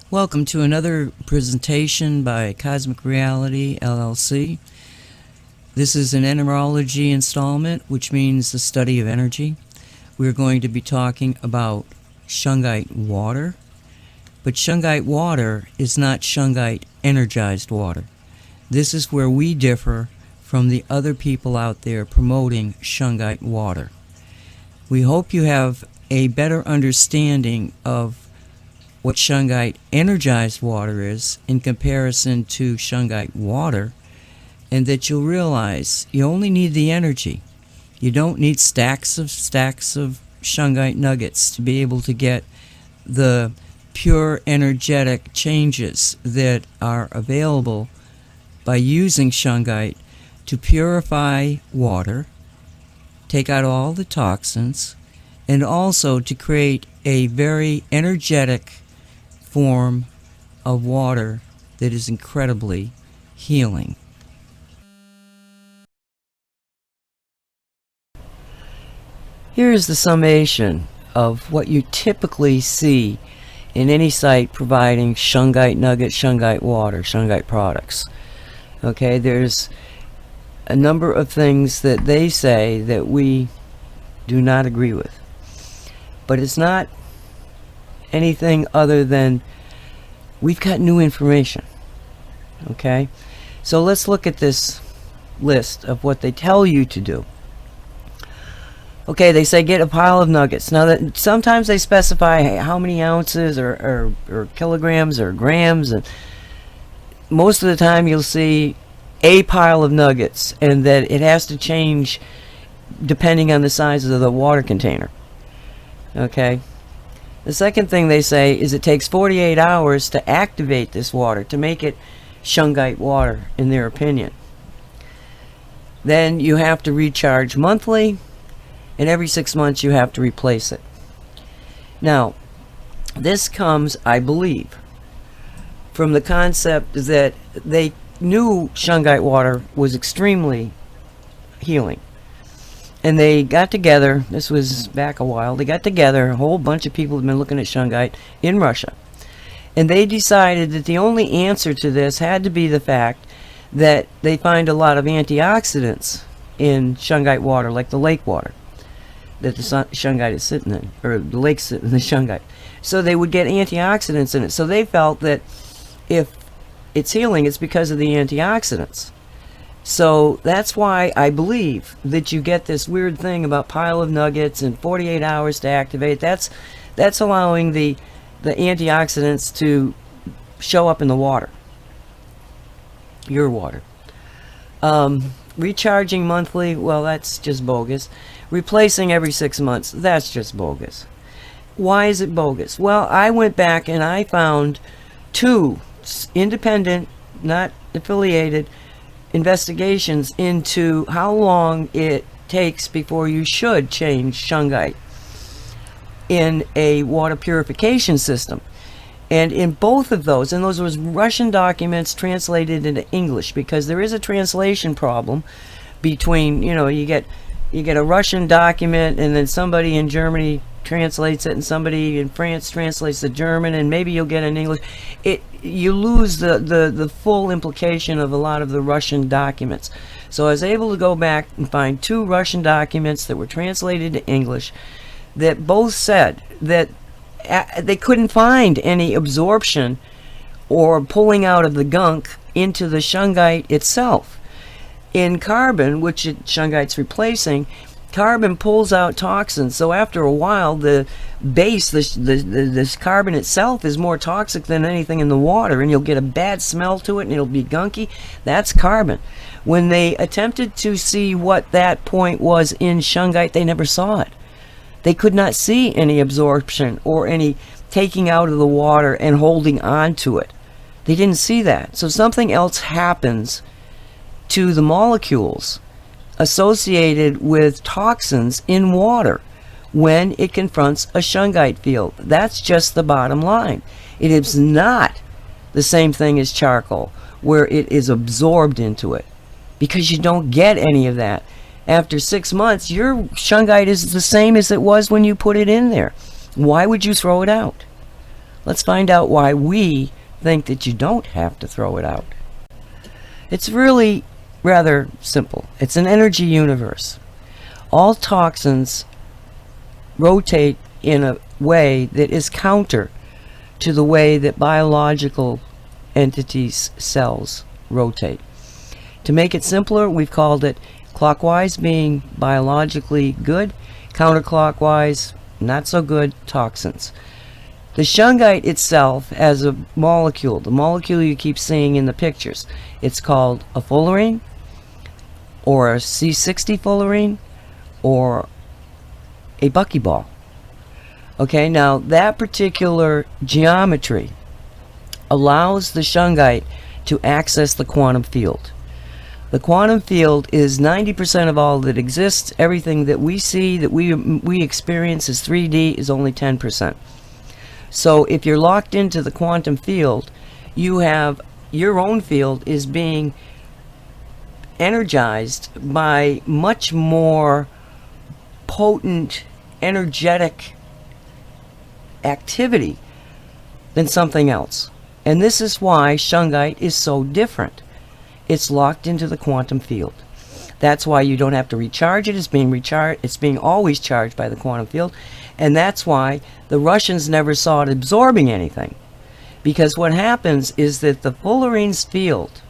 Welcome to another presentation by Cosmic Reality LLC. This is an Enerology installment, which means the study of energy. We're going to be talking about Shungite water, but Shungite water is not Shungite energized water. This is where we differ from the other people out there promoting Shungite water. We hope you have a better understanding of what Shungite energized water is in comparison to Shungite water, and that you'll realize you only need the energy. You don't need stacks of Shungite nuggets to be able to get the pure energetic changes that are available by using Shungite to purify water, take out all the toxins, and also to create a very energetic form of water that is incredibly healing. Here is the summation of what you typically see in any site providing Shungite nuggets, Shungite water, Shungite products. Okay, there's a number of things that they say that we do not agree with. But it's not anything other than we've got new information. Okay, so let's look at this list of what they tell you to do. Okay, they say get a pile of nuggets. Now that sometimes they specify how many ounces or kilograms or grams, and most of the time you'll see a pile of nuggets, and that it has to change depending on the size of the water container. Okay. The second thing they say is it takes 48 hours to activate this water, to make it Shungite water, in their opinion. Then you have to recharge monthly, and every 6 months you have to replace it. Now, this comes, I believe, from the concept that they knew Shungite water was extremely healing. And they got together, this was back a while, they got together, a whole bunch of people have been looking at Shungite in Russia. And they decided that the only answer to this had to be the fact that they find a lot of antioxidants in Shungite water, like the lake water that the Shungite is sitting in, or the lake's sitting in the Shungite. So they would get antioxidants in it. So they felt that if it's healing, it's because of the antioxidants. So that's why I believe that you get this weird thing about pile of nuggets and 48 hours to activate. That's allowing the antioxidants to show up in the water, your water. Recharging monthly, well, that's just bogus. Replacing every 6 months, that's just bogus. Why is it bogus? Well, I went back and I found two independent, not affiliated, investigations into how long it takes before you should change Shungite in a water purification system. And in both of those, and those was Russian documents translated into English, because there is a translation problem between, you get a Russian document and then somebody in Germany translates it and somebody in France translates the German, and maybe you'll get an English. You lose the full implication of a lot of the Russian documents. So I was able to go back and find two Russian documents that were translated to English that both said that they couldn't find any absorption or pulling out of the gunk into the Shungite itself. In carbon, which Shungite's replacing, carbon pulls out toxins. So after a while, the base, this carbon itself, is more toxic than anything in the water, and you'll get a bad smell to it, and it'll be gunky. That's carbon. When they attempted to see what that point was in Shungite, they never saw it. They could not see any absorption or any taking out of the water and holding on to it. They didn't see that. So something else happens to the molecules associated with toxins in water when it confronts a Shungite field. That's just the bottom line. It is not the same thing as charcoal, where it is absorbed into it, because you don't get any of that. After 6 months, your Shungite is the same as it was when you put it in there. Why would you throw it out? Let's find out why we think that you don't have to throw it out. It's really rather simple. It's an energy universe. All toxins rotate in a way that is counter to the way that biological entities' cells rotate. To make it simpler, we've called it clockwise being biologically good, counterclockwise not so good toxins. The shungite itself has a molecule, the molecule you keep seeing in the pictures. It's called a fullerene, or a C60 fullerene, or a buckyball. Okay, now that particular geometry allows the shungite to access the quantum field. The quantum field is 90% of all that exists. Everything that we see, that we experience as 3D, is only 10%. So if you're locked into the quantum field, you have your own field is being energized by much more potent, energetic activity than something else. And this is why shungite is so different. It's locked into the quantum field. That's why you don't have to recharge it. It's being always charged by the quantum field. And that's why the Russians never saw it absorbing anything. Because what happens is that the fullerene's field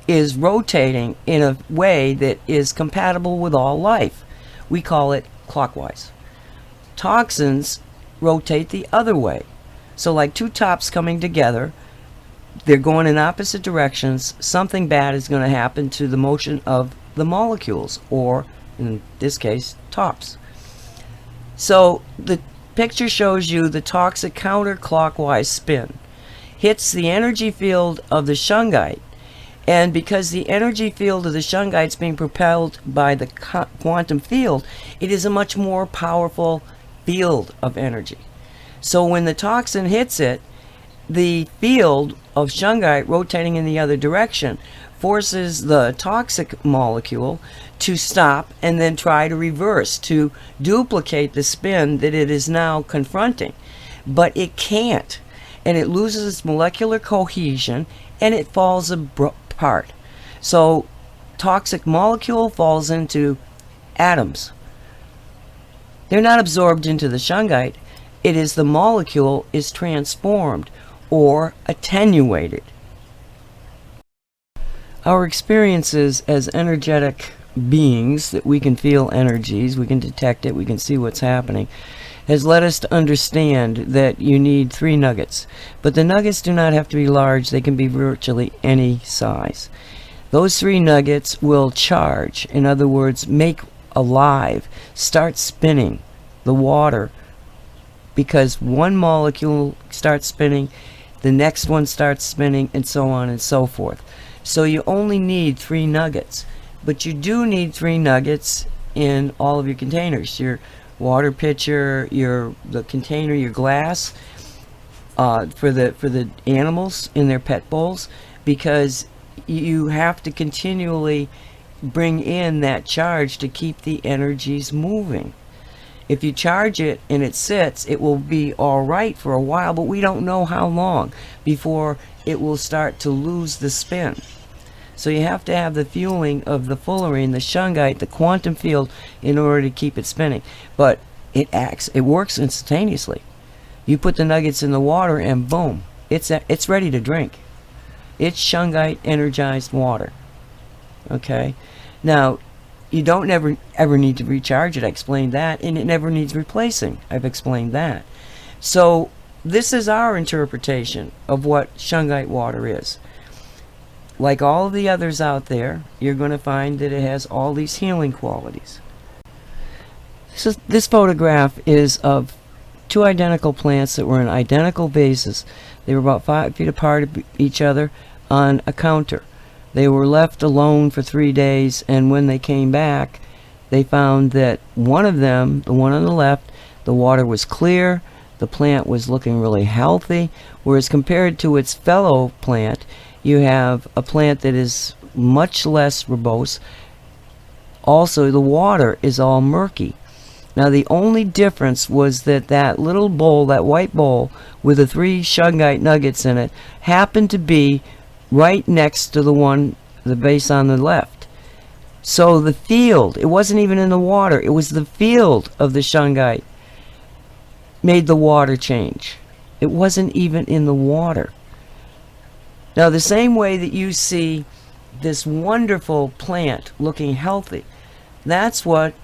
is rotating in a way that is compatible with all life. We call it clockwise. Toxins rotate the other way. So like two tops coming together, they're going in opposite directions. Something bad is going to happen to the motion of the molecules, or in this case, tops. So the picture shows you the toxic counterclockwise spin hits the energy field of the shungite, and because the energy field of the shungite is being propelled by the quantum field, it is a much more powerful field of energy. So when the toxin hits it, the field of shungite rotating in the other direction forces the toxic molecule to stop and then try to reverse, to duplicate the spin that it is now confronting. But it can't, and it loses its molecular cohesion and it falls apart. So toxic molecule falls into atoms. They're not absorbed into the shungite. It is the molecule is transformed or attenuated. Our experiences as energetic beings, that we can feel energies, we can detect it, we can see what's happening, has led us to understand that you need 3 nuggets. But the nuggets do not have to be large, they can be virtually any size. Those 3 nuggets will charge, in other words, make alive, start spinning the water, because one molecule starts spinning, the next one starts spinning, and so on and so forth. So you only need 3 nuggets, but you do need 3 nuggets in all of your containers. Your water pitcher, the container, your glass, for the animals in their pet bowls, because you have to continually bring in that charge to keep the energies moving. If you charge it and it sits, it will be all right for a while, but we don't know how long before it will start to lose the spin. So you have to have the fueling of the fullerene, the shungite, the quantum field in order to keep it spinning. But it works instantaneously. You put the nuggets in the water and boom, it's ready to drink. It's shungite energized water. Okay? Now, you don't ever need to recharge it. I explained that. And it never needs replacing. I've explained that. So this is our interpretation of what shungite water is. Like all of the others out there, you're going to find that it has all these healing qualities. This photograph is of 2 identical plants that were in identical vases. They were about 5 feet apart of each other on a counter. They were left alone for 3 days, and when they came back, they found that one of them, the one on the left, the water was clear, the plant was looking really healthy, whereas compared to its fellow plant, you have a plant that is much less verbose. Also, the water is all murky. Now the only difference was that that little bowl, that white bowl with the 3 shungite nuggets in it, happened to be right next to the base on the left. So the field, it wasn't even in the water, it was the field of the shungite made the water change. It wasn't even in the water. Now the same way that you see this wonderful plant looking healthy, that's what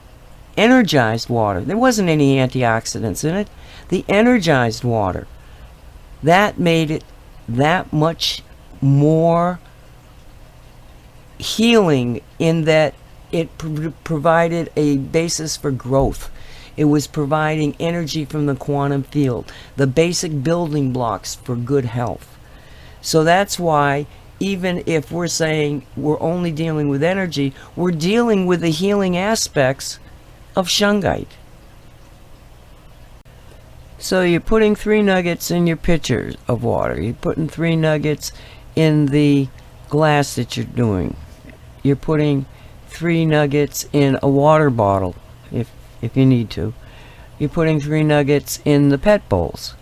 energized water. There wasn't any antioxidants in it. The energized water, that made it that much more healing, in that it provided a basis for growth. It was providing energy from the quantum field, the basic building blocks for good health. So that's why, even if we're saying we're only dealing with energy, we're dealing with the healing aspects of shungite. So you're putting 3 nuggets in your pitcher of water. You're putting 3 nuggets in the glass that you're doing. You're putting 3 nuggets in a water bottle, if you need to. You're putting 3 nuggets in the pet bowls.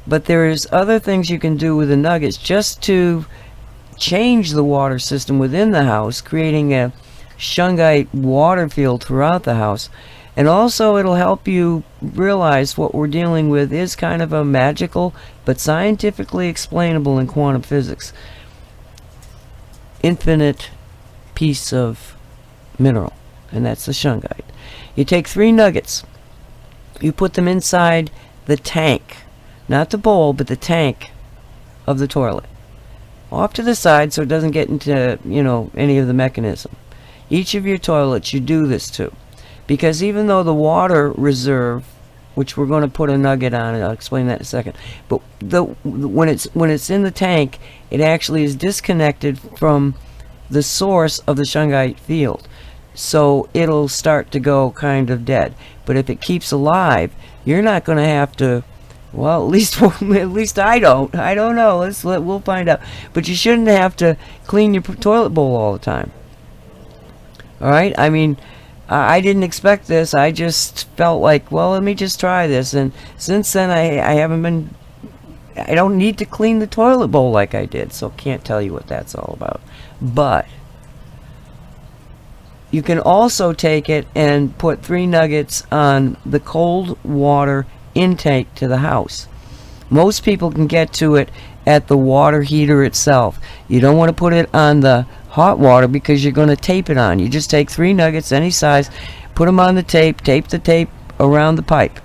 But there's other things you can do with the nuggets just to change the water system within the house, creating a shungite water field throughout the house. And also it'll help you realize what we're dealing with is kind of a magical but scientifically explainable in quantum physics. Infinite piece of mineral, and that's the shungite. You take 3 nuggets, you put them inside the tank, not the bowl, but the tank of the toilet, off to the side so it doesn't get into, any of the mechanism. Each of your toilets you do this to, because even though the water reserve, which we're going to put a nugget on, and I'll explain that in a second, but when it's in the tank, it actually is disconnected from the source of the shungite field, so it'll start to go kind of dead. But if it keeps alive, you're not going to have to, well, at least I don't know, we'll find out, but you shouldn't have to clean your toilet bowl all the time. All right, I mean, I didn't expect this. I just felt like, well, let me just try this, and since then I don't need to clean the toilet bowl like I did, so can't tell you what that's all about. But you can also take it and put 3 nuggets on the cold water intake to the house. Most people can get to it at the water heater itself. You don't want to put it on the hot water because you're going to tape it on. You just take 3 nuggets, any size, put them on the tape the tape around the pipe.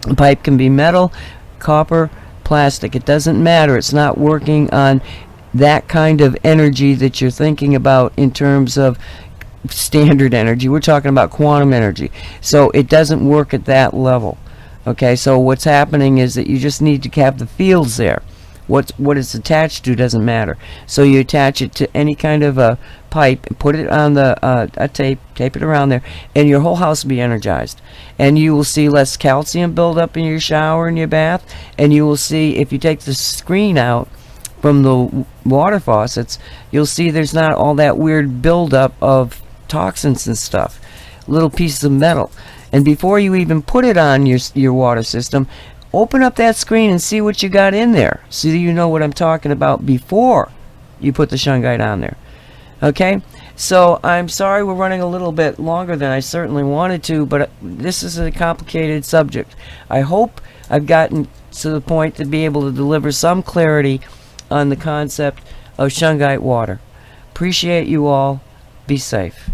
The pipe can be metal, copper, plastic. It doesn't matter. It's not working on that kind of energy that you're thinking about in terms of standard energy. We're talking about quantum energy. So it doesn't work at that level. Okay, so what's happening is that you just need to have the fields there. What it's attached to doesn't matter. So you attach it to any kind of a pipe and put it on the a tape it around there, and your whole house will be energized. And you will see less calcium build up in your shower and your bath, and you will see, if you take the screen out from the water faucets, you'll see there's not all that weird buildup of toxins and stuff, little pieces of metal. And before you even put it on your water system, open up that screen and see what you got in there, so that you know what I'm talking about before you put the shungite on there. Okay, so I'm sorry we're running a little bit longer than I certainly wanted to, but this is a complicated subject. I hope I've gotten to the point to be able to deliver some clarity on the concept of shungite water. Appreciate you all. Be safe.